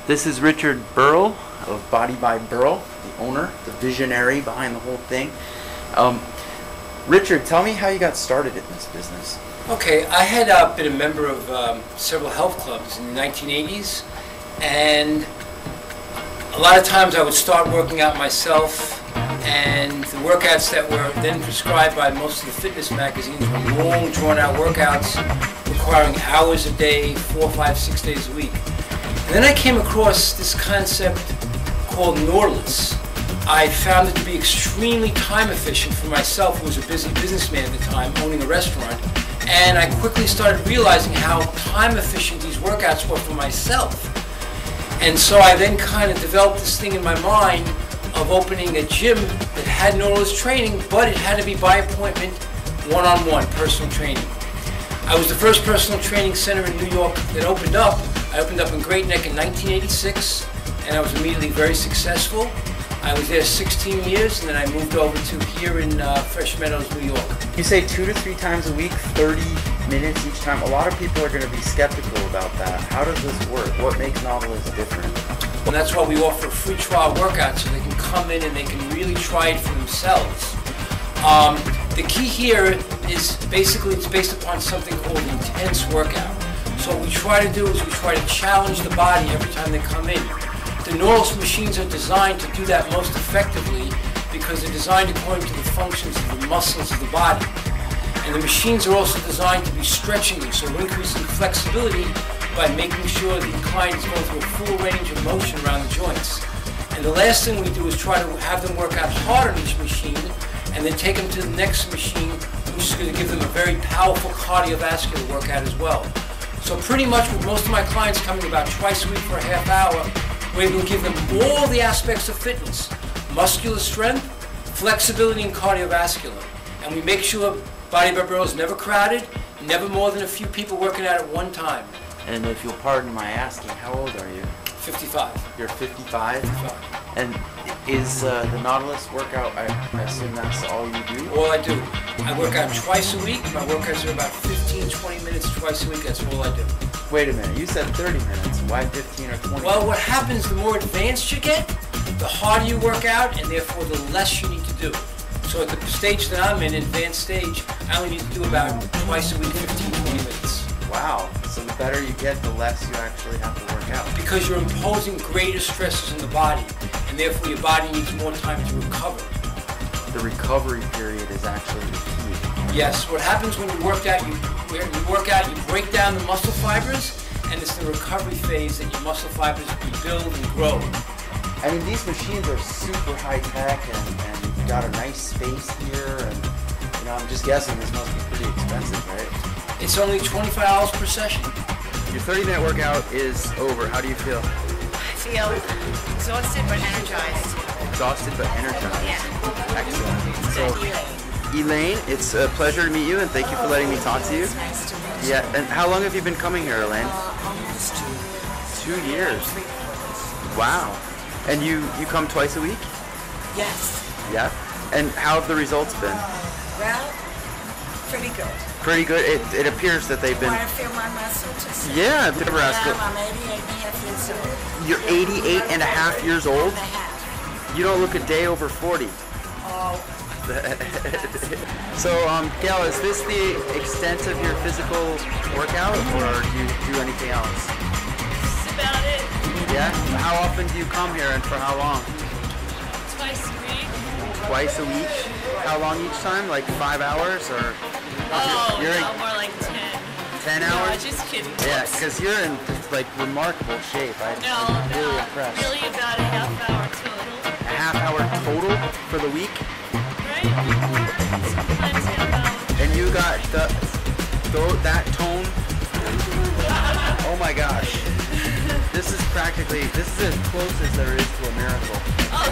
This is Richard Berle of Body by Berle, the owner, the visionary behind the whole thing. Richard, tell me how you got started in this business. Okay, I had been a member of several health clubs in the 1980s, and a lot of times I would start working out myself, and the workouts that were then prescribed by most of the fitness magazines were long, drawn-out workouts requiring hours a day, 4, 5, 6 days a week. And then I came across this concept called Nautilus. I found it to be extremely time efficient for myself, who was a busy businessman at the time, owning a restaurant. And I quickly started realizing how time efficient these workouts were for myself. And so I then kind of developed this thing in my mind of opening a gym that had Nautilus training, but it had to be by appointment, one-on-one personal training. I was the first personal training center in New York that opened up. I opened up in Great Neck in 1986, and I was immediately very successful. I was there 16 years, and then I moved over to here in Fresh Meadows, New York. You say 2 to 3 times a week, 30 minutes each time. A lot of people are going to be skeptical about that. How does this work? What makes Nautilus different? And that's why we offer a free trial workout, so they can come in and they can really try it for themselves. The key here is basically it's based upon something called intense workout. So what we try to do is we try to challenge the body every time they come in. The Nautilus machines are designed to do that most effectively because they're designed according to the functions of the muscles of the body. And the machines are also designed to be stretching you, so we're increasing flexibility by making sure the client is going through a full range of motion around the joints. And the last thing we do is try to have them work out hard on each machine and then take them to the next machine, which is going to give them a very powerful cardiovascular workout as well. So pretty much with most of my clients coming about twice a week for a half hour, we're able to give them all the aspects of fitness: muscular strength, flexibility, and cardiovascular. And we make sure Body by Berle is never crowded, never more than a few people working out at one time. And if you'll pardon my asking, how old are you? 55. You're 55? 55. And is the Nautilus workout, I assume that's all you do? All I do. I work out twice a week. My workouts are about 15, 20 minutes twice a week. That's all I do. Wait a minute, you said 30 minutes. Why 15 or 20? Well, what happens, the more advanced you get, the harder you work out, and therefore the less you need to do. So at the stage that I'm in, advanced stage, I only need to do about twice a week, 15, 20 minutes. Wow, so the better you get, the less you actually have to work out. Because you're imposing greater stresses on the body, and therefore your body needs more time to recover. The recovery period is actually the key. Yes, what happens when you work out, you break down the muscle fibers, and it's the recovery phase that your muscle fibers rebuild and grow. I mean, these machines are super high tech, and you've got a nice space here, and you know, I'm just guessing this must be pretty expensive, right? It's only $25 per session. Your 30-minute workout is over. How do you feel? I feel exhausted but energized. Exhausted but energized. Yeah. Excellent. So, Elaine, it's a pleasure to meet you, and thank you for letting me talk to you. It's nice to meet you. Yeah, and how long have you been coming here, Elaine? Almost 2 years. 2 years. Wow. And you come twice a week? Yes. Yeah. And how have the results been? Well, pretty good. Pretty good. It appears that they've been. Want to feel my muscle too? Yeah, I've never asked. I'm 88 and a half years old. You're 88 and a half years old? And a half. You don't look a day over 40. Oh. So, Gail, is this the extent of your physical workout, or do you do anything else? That's about it. Yeah? How often do you come here, and for how long? Twice a week. Twice a week? How long each time? Like 5 hours, or? Oh, You're no, more like 10. 10 No, hours? just kidding. Yeah, because you're in like remarkable shape. I'm really impressed. Really about a half hour total. A half hour total for the week? Right? Sometimes half hour. And you got that tone? Oh my gosh. This is as close as there is to a miracle. Oh,